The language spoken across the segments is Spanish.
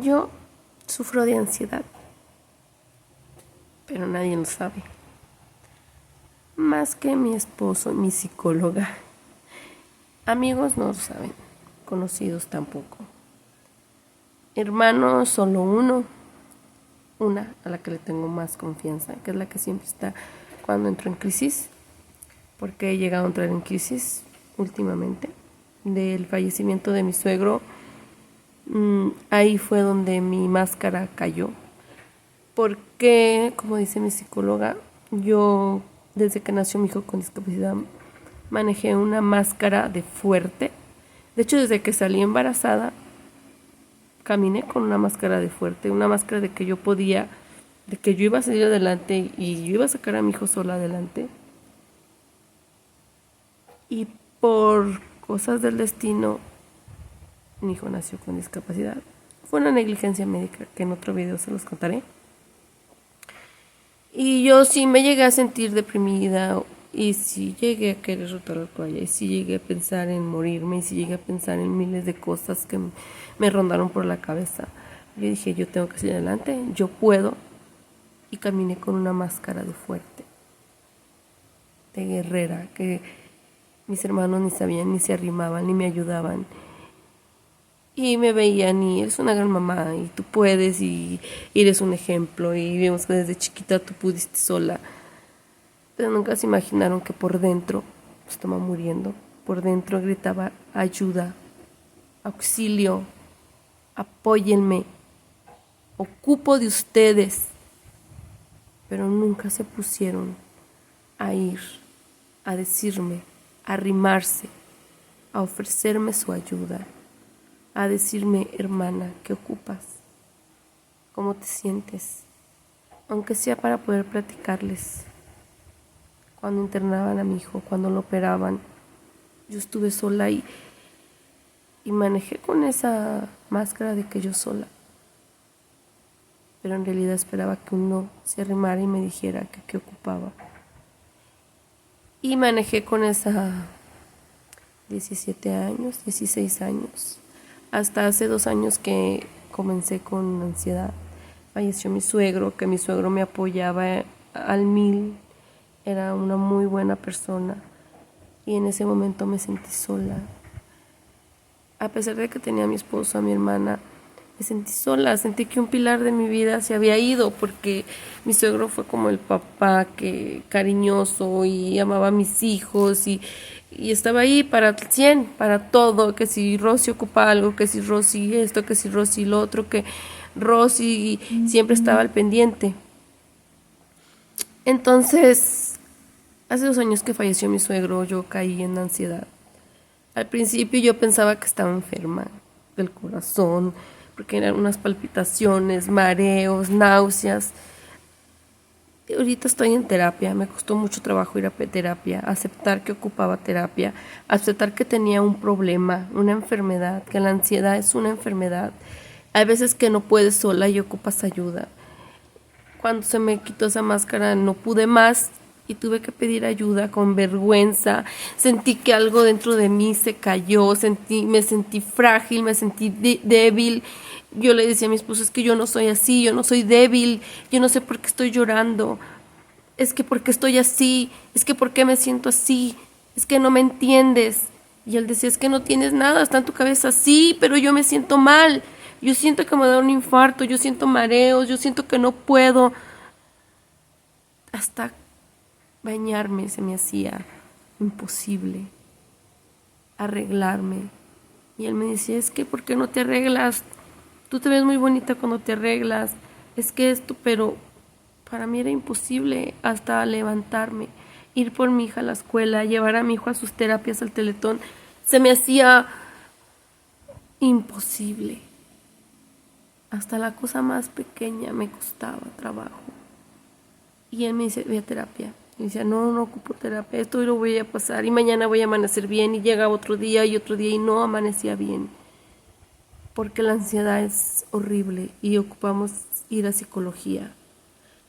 Yo sufro de ansiedad, pero nadie lo sabe. Más que mi esposo, mi psicóloga. Amigos no lo saben, conocidos tampoco. Hermanos solo uno, una a la que le tengo más confianza, que es la que siempre está cuando entro en crisis, porque he llegado a entrar en crisis últimamente, del fallecimiento de mi suegro. Ahí fue donde mi máscara cayó, porque, como dice mi psicóloga, yo desde que nació mi hijo con discapacidad manejé una máscara de fuerte. De hecho, desde que salí embarazada caminé con una máscara de fuerte, una máscara de que yo podía, de que yo iba a salir adelante y yo iba a sacar a mi hijo sola adelante. Y por cosas del destino, mi hijo nació con discapacidad. Fue una negligencia médica que en otro video se los contaré. Y yo sí me llegué a sentir deprimida, y sí llegué a querer rotar la toalla, y sí llegué a pensar en morirme, y sí llegué a pensar en miles de cosas que me rondaron por la cabeza. Yo dije, yo tengo que salir adelante, yo puedo. Y caminé con una máscara de fuerte, de guerrera, que mis hermanos ni sabían, ni se arrimaban, ni me ayudaban. Y me veían y eres una gran mamá y tú puedes y eres un ejemplo y vemos que desde chiquita tú pudiste sola. Pero nunca se imaginaron que por dentro estaba muriendo. Por dentro gritaba ayuda, auxilio, apóyenme, ocupo de ustedes. Pero nunca se pusieron a ir, a decirme, a arrimarse, a ofrecerme su ayuda, a decirme, hermana, ¿qué ocupas? ¿Cómo te sientes? Aunque sea para poder platicarles. Cuando internaban a mi hijo, cuando lo operaban, yo estuve sola y manejé con esa máscara de que yo sola. Pero en realidad esperaba que uno se arrimara y me dijera que qué ocupaba. Y manejé con esa 17 años, 16 años. Hasta hace 2 años que comencé con ansiedad. Falleció mi suegro, que mi suegro me apoyaba al 1000. Era una muy buena persona. Y en ese momento me sentí sola. A pesar de que tenía a mi esposo, a mi hermana, me sentí sola. Sentí que un pilar de mi vida se había ido, porque mi suegro fue como el papá que cariñoso y amaba a mis hijos y estaba ahí para el 100, para todo, que si Rosy ocupa algo, que si Rosy esto, que si Rosy lo otro, que Rosy siempre estaba al pendiente. Entonces, hace 2 años que falleció mi suegro, yo caí en ansiedad. Al principio yo pensaba que estaba enferma del corazón, porque eran unas palpitaciones, mareos, náuseas. Y ahorita estoy en terapia, me costó mucho trabajo ir a terapia, aceptar que ocupaba terapia, aceptar que tenía un problema, una enfermedad, que la ansiedad es una enfermedad. Hay veces que no puedes sola y ocupas ayuda. Cuando se me quitó esa máscara no pude más y tuve que pedir ayuda con vergüenza. Sentí que algo dentro de mí se cayó, me sentí frágil, me sentí débil. Yo le decía a mi esposo, es que yo no soy así, yo no soy débil, yo no sé por qué estoy llorando, es que por qué estoy así, es que por qué me siento así, es que no me entiendes. Y él decía, es que no tienes nada, está en tu cabeza así, pero yo me siento mal, yo siento que me da un infarto, yo siento mareos, yo siento que no puedo. Hasta bañarme se me hacía imposible, arreglarme. Y él me decía, es que ¿por qué no te arreglas? Tú te ves muy bonita cuando te arreglas. Es que esto, pero para mí era imposible hasta levantarme, ir por mi hija a la escuela, llevar a mi hijo a sus terapias al Teletón. Se me hacía imposible. Hasta la cosa más pequeña me costaba trabajo. Y él me dice, ve a terapia. Y decía, no ocupo terapia, esto hoy lo voy a pasar y mañana voy a amanecer bien. Y llega otro día y no amanecía bien. Porque la ansiedad es horrible y ocupamos ir a psicología.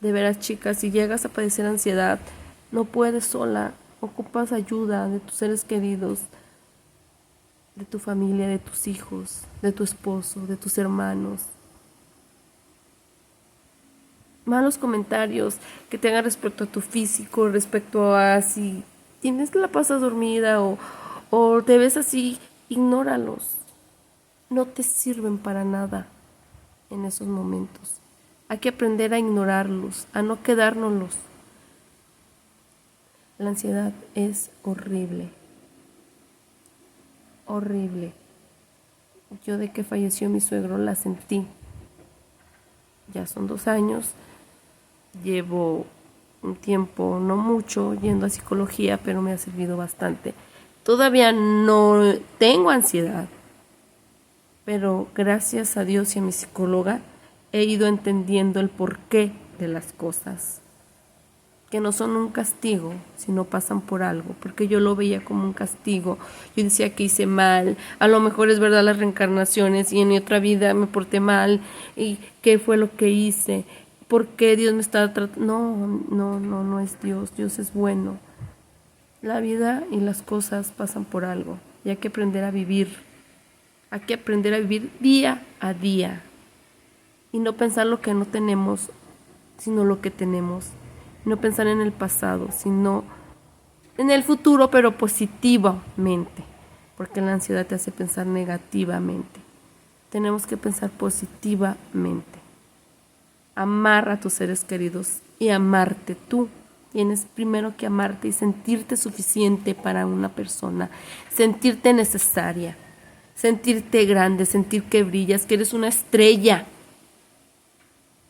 De veras, chicas, si llegas a padecer ansiedad, no puedes sola, ocupas ayuda de tus seres queridos, de tu familia, de tus hijos, de tu esposo, de tus hermanos. malos comentarios que te hagan respecto a tu físico, respecto a si tienes que la pasas dormida o te ves así, ignóralos. No te sirven para nada en esos momentos. Hay que aprender a ignorarlos, a no quedárnoslos. La ansiedad es horrible, horrible. Yo de que falleció mi suegro la sentí. Ya son 2 años. Llevo un tiempo, no mucho, yendo a psicología, pero me ha servido bastante. Todavía no tengo ansiedad, pero gracias a Dios y a mi psicóloga he ido entendiendo el porqué de las cosas, que no son un castigo, sino pasan por algo, porque yo lo veía como un castigo. Yo decía que hice mal, a lo mejor es verdad las reencarnaciones y en mi otra vida me porté mal y qué fue lo que hice, por qué Dios me estaba tratando. No es Dios, Dios es bueno. La vida y las cosas pasan por algo y hay que aprender a vivir. Hay que aprender a vivir día a día y no pensar lo que no tenemos, sino lo que tenemos. No pensar en el pasado, sino en el futuro, pero positivamente, porque la ansiedad te hace pensar negativamente. Tenemos que pensar positivamente. Amar a tus seres queridos y amarte tú. Tienes primero que amarte y sentirte suficiente para una persona, sentirte necesaria, sentirte grande, sentir que brillas, que eres una estrella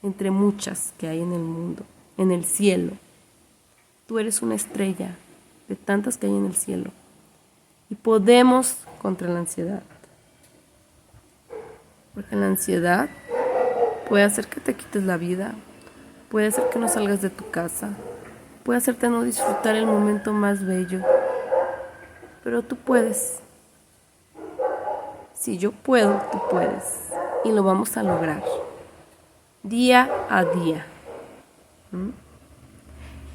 entre muchas que hay en el mundo, en el cielo. Tú eres una estrella de tantas que hay en el cielo. Y podemos contra la ansiedad. Porque la ansiedad puede hacer que te quites la vida, puede hacer que no salgas de tu casa, puede hacerte no disfrutar el momento más bello. Pero tú puedes. Si yo puedo, tú puedes. Y lo vamos a lograr. Día a día.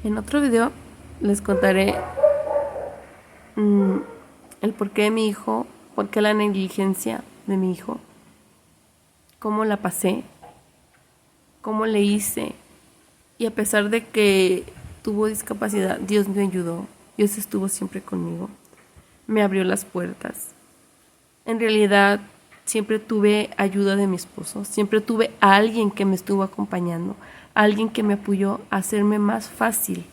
En otro video les contaré el porqué de mi hijo, por qué la negligencia de mi hijo, cómo la pasé, cómo le hice. Y a pesar de que tuvo discapacidad, Dios me ayudó. Dios estuvo siempre conmigo. Me abrió las puertas. En realidad, siempre tuve ayuda de mi esposo. Siempre tuve a alguien que me estuvo acompañando. Alguien que me apoyó a hacerme más fácil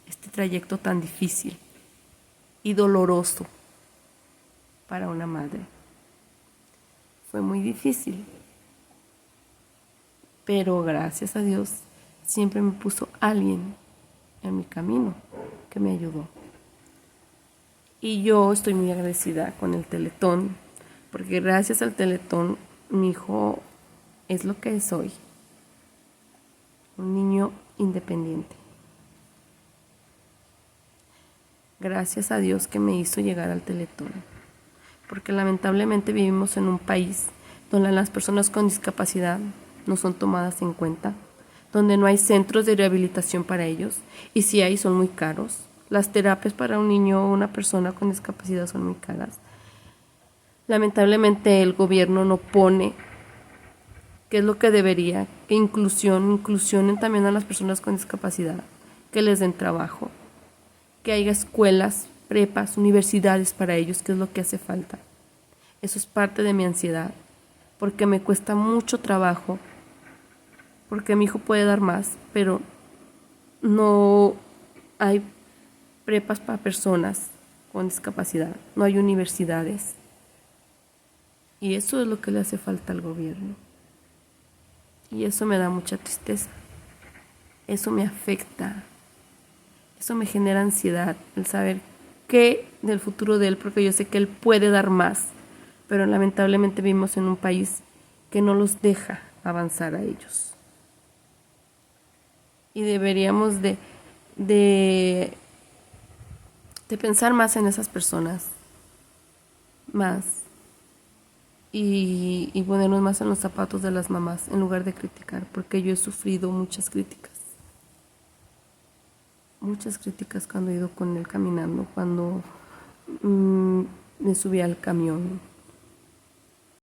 este trayecto tan difícil y doloroso para una madre. Fue muy difícil. Pero gracias a Dios siempre me puso alguien en mi camino que me ayudó. Y yo estoy muy agradecida con el Teletón, porque gracias al Teletón mi hijo es lo que es hoy. Un niño independiente. Gracias a Dios que me hizo llegar al Teletón, porque lamentablemente vivimos en un país donde las personas con discapacidad no son tomadas en cuenta, donde no hay centros de rehabilitación para ellos, y si hay son muy caros. Las terapias para un niño o una persona con discapacidad son muy caras. Lamentablemente el gobierno no pone, que es lo que debería, que inclusionen también a las personas con discapacidad, que les den trabajo, que haya escuelas, prepas, universidades para ellos, que es lo que hace falta. Eso es parte de mi ansiedad, porque me cuesta mucho trabajo, porque mi hijo puede dar más, pero no hay prepas para personas con discapacidad, no hay universidades. Y eso es lo que le hace falta al gobierno. Y eso me da mucha tristeza. Eso me afecta. Eso me genera ansiedad, el saber qué del futuro de él, porque yo sé que él puede dar más, pero lamentablemente vivimos en un país que no los deja avanzar a ellos. Y deberíamos de pensar más en esas personas, más, y ponernos más en los zapatos de las mamás en lugar de criticar, porque yo he sufrido muchas críticas cuando he ido con él caminando, cuando me subí al camión,